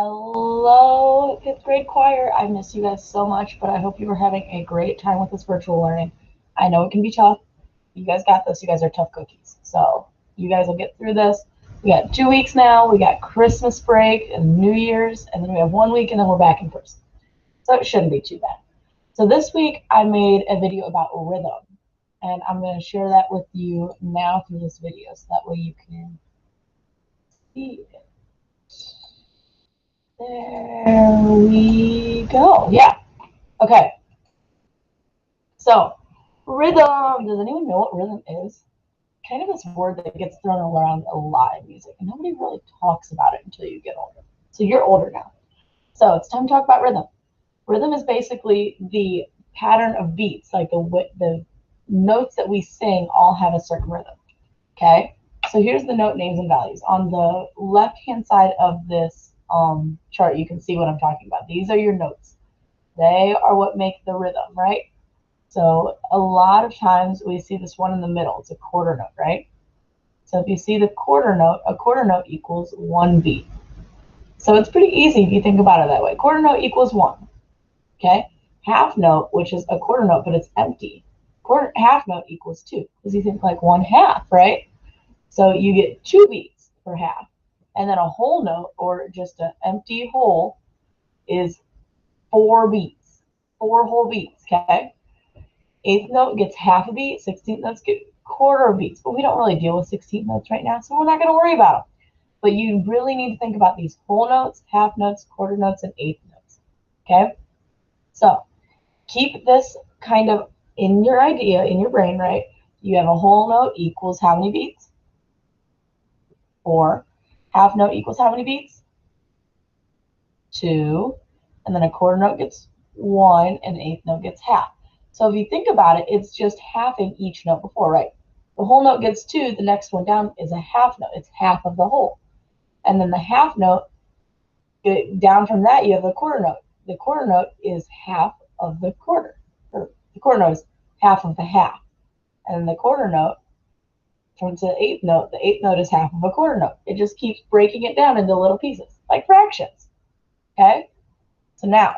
Hello, 5th grade choir. I miss you guys so much, but I hope you are having a great time with this virtual learning. I know it can be tough. You guys got this. You guys are tough cookies. So you guys will get through this. We got 2 weeks now. We got Christmas break and New Year's, and then we have 1 week, and then we're back in person. So it shouldn't be too bad. So this week I made a video about rhythm, and I'm going to share that with you now through this video, so that way you can see it. There we go. Yeah. Okay. So, rhythm. Does anyone know what rhythm is? Kind of this word that gets thrown around a lot in music, and nobody really talks about it until you get older. So you're older now. So it's time to talk about rhythm. Rhythm is basically the pattern of beats, like the notes that we sing all have a certain rhythm. Okay. So here's the note names and values. On the left-hand side of this chart, you can see what I'm talking about. These are your notes. They are what make the rhythm, right? So a lot of times we see this one in the middle. It's a quarter note, right? So if you see the quarter note, a quarter note equals 1 beat. So it's pretty easy if you think about it that way. Quarter note equals 1. Okay? Half note, which is a quarter note, but it's empty. Half note equals 2, because you think like 1/2, right? So you get 2 beats per half. And then a whole note, or just an empty whole, is 4 beats. 4 whole beats, okay? 8th note gets half a beat. 16th notes get quarter of beats. But we don't really deal with 16th notes right now, so we're not going to worry about them. But you really need to think about these whole notes, half notes, quarter notes, and 8th notes, okay? So keep this kind of in your idea, in your brain, right? You have a whole note equals how many beats? 4. Half note equals how many beats? 2. And then a quarter note gets 1, and an 8th note gets half. So if you think about it, it's just halving each note before, right? The whole note gets 2, the next one down is a half note. It's half of the whole. And then the half note, down from that, you have the quarter note. The quarter note is half of the quarter. Or the quarter note is half of the half. And then the quarter note, from the 8th note, the 8th note is half of a quarter note. It just keeps breaking it down into little pieces, like fractions. Okay? So now,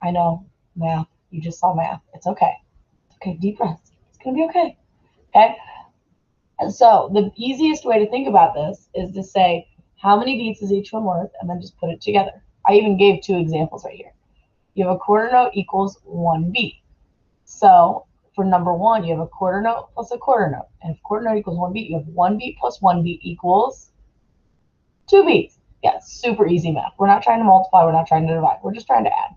I know math. You just saw math. It's okay. It's okay. Deep breaths. It's going to be okay. Okay? And so the easiest way to think about this is to say, how many beats is each one worth? And then just put it together. I even gave 2 examples right here. You have a quarter note equals 1 beat. So for number 1, you have a quarter note plus a quarter note. And if quarter note equals 1 beat, you have 1 beat plus 1 beat equals 2 beats. Yeah, super easy math. We're not trying to multiply. We're not trying to divide. We're just trying to add.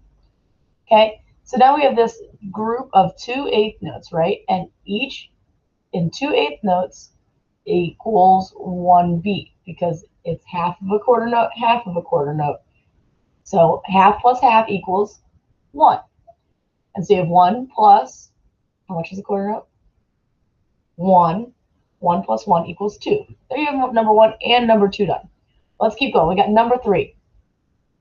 Okay? So now we have this group of 2 eighth notes, right? And each in 2 eighth notes equals 1 beat, because it's half of a quarter note, half of a quarter note. So half plus half equals 1. And so you have 1 plus, how much is a quarter note? 1. 1 plus 1 equals 2. There you have number 1 and number 2 done. Let's keep going. We got number 3.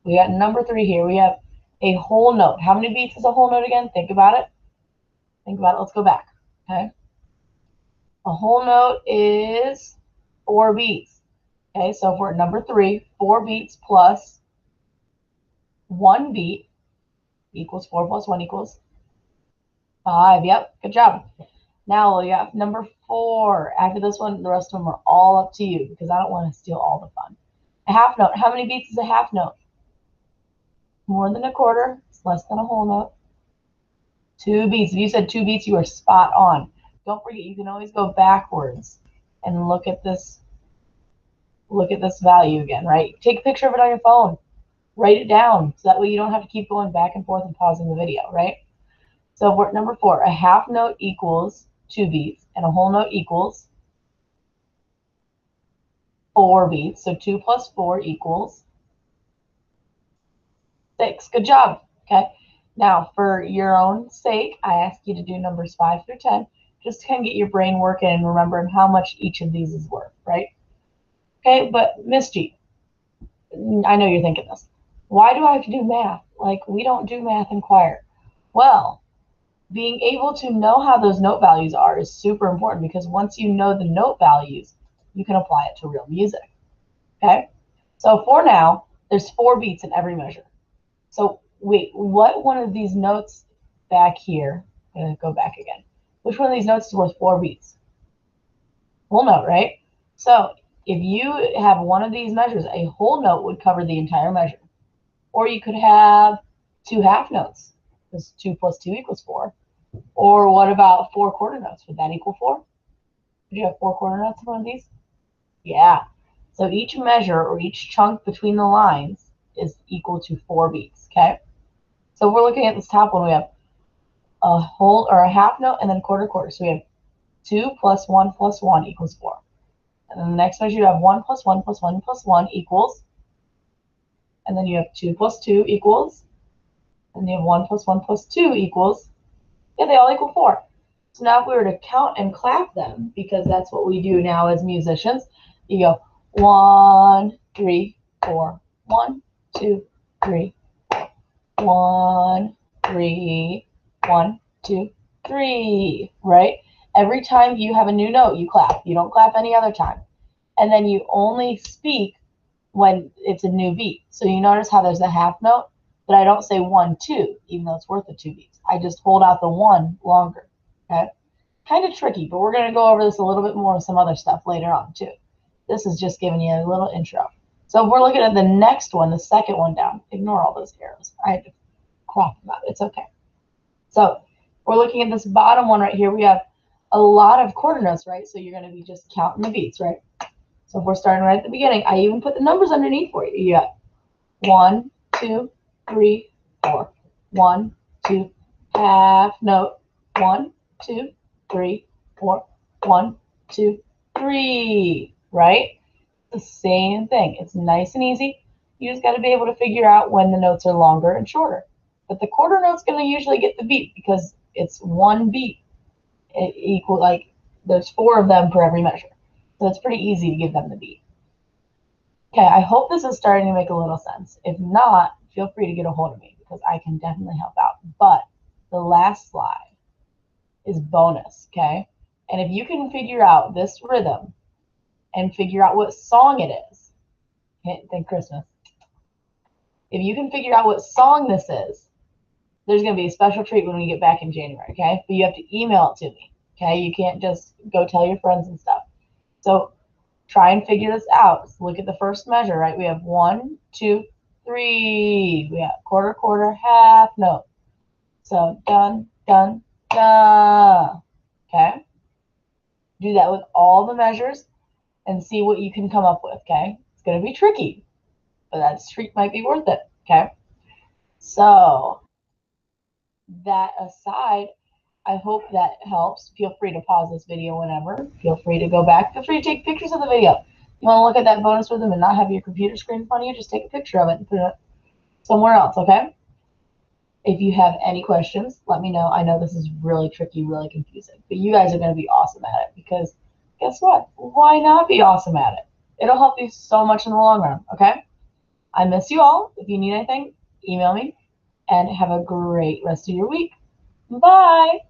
We got number 3 here. We have a whole note. How many beats is a whole note again? Think about it. Think about it. Let's go back. Okay. A whole note is 4 beats. Okay, so if we're at number 3, 4 beats plus 1 beat equals 4 plus 1 equals 5. Yep, good job. Now we got number 4. After this one, the rest of them are all up to you, because I don't want to steal all the fun. A half note. How many beats is a half note? More than a quarter. It's less than a whole note. 2 beats. If you said 2 beats, you are spot on. Don't forget, you can always go backwards and look at this value again, right? Take a picture of it on your phone. Write it down, so that way you don't have to keep going back and forth and pausing the video, right? So we're at number 4. A half note equals 2 beats, and a whole note equals 4 beats. So 2 plus 4 equals 6. Good job. Okay. Now, for your own sake, I ask you to do numbers 5 through 10, just to kind of get your brain working and remembering how much each of these is worth, right? Okay, but Miss G, I know you're thinking this. Why do I have to do math? Like, we don't do math in choir. Well, being able to know how those note values are is super important, because once you know the note values, you can apply it to real music. Okay? So for now, There's 4 beats in every measure. So wait, what one of these notes back here, I'm going to go back again. Which one of these notes is worth 4 beats? Whole note, right? So if you have one of these measures, a whole note would cover the entire measure. Or you could have 2 half notes, because 2 plus 2 equals 4. Or what about 4 quarter notes? Would that equal 4? Would you have 4 quarter notes in one of these? Yeah. So each measure or each chunk between the lines is equal to 4 beats, okay? So if we're looking at this top one, we have a whole or a half note and then quarter quarter. So we have 2 plus 1 plus 1 equals 4. And then the next measure you have 1 plus 1 plus 1 plus 1 equals, and then you have 2 plus 2 equals, and you have 1 plus 1 plus 2 equals, yeah, they all equal 4. So now if we were to count and clap them, because that's what we do now as musicians, you go 1, 3, 4, 1, 2, 3, 1, 3, 1, 2, 3, right? Every time you have a new note, you clap. You don't clap any other time. And then you only speak when it's a new beat. So you notice how there's a half note, but I don't say 1, 2, even though it's worth the 2 beats. I just hold out the 1 longer, okay? Kind of tricky, but we're going to go over this a little bit more with some other stuff later on too. This is just giving you a little intro. So if we're looking at the next one, the second one down, ignore all those arrows. I had to crop them out. It's okay. So we're looking at this bottom one right here. We have a lot of quarter notes, right? So you're going to be just counting the beats, right? So if we're starting right at the beginning, I even put the numbers underneath for you. You got 1, 2, 3, 4. 1, 2, half note. 1, 2, 3, 4. 1, 2, 3. Right? The same thing. It's nice and easy. You just got to be able to figure out when the notes are longer and shorter. But the quarter note's going to usually get the beat because it's 1 beat. It equal, like, there's 4 of them for every measure. So it's pretty easy to give them the beat. Okay, I hope this is starting to make a little sense. If not, feel free to get a hold of me because I can definitely help out. But the last slide is bonus, okay? And if you can figure out this rhythm and figure out what song it is, thank Christmas. If you can figure out what song this is, there's going to be a special treat when we get back in January, okay? But you have to email it to me, okay? You can't just go tell your friends and stuff. So try and figure this out. So look at the first measure, right? We have 1, 2, 3. We have quarter, quarter, half note. So dun, dun, dun. Okay? Do that with all the measures and see what you can come up with, okay? It's going to be tricky, but that treat might be worth it, okay? So that aside, I hope that helps. Feel free to pause this video whenever. Feel free to go back. Feel free to take pictures of the video. You want to look at that bonus rhythm and not have your computer screen in front of you, just take a picture of it and put it somewhere else, okay? If you have any questions, let me know. I know this is really tricky, really confusing, but you guys are going to be awesome at it because guess what? Why not be awesome at it? It'll help you so much in the long run, okay? I miss you all. If you need anything, email me and have a great rest of your week. Bye.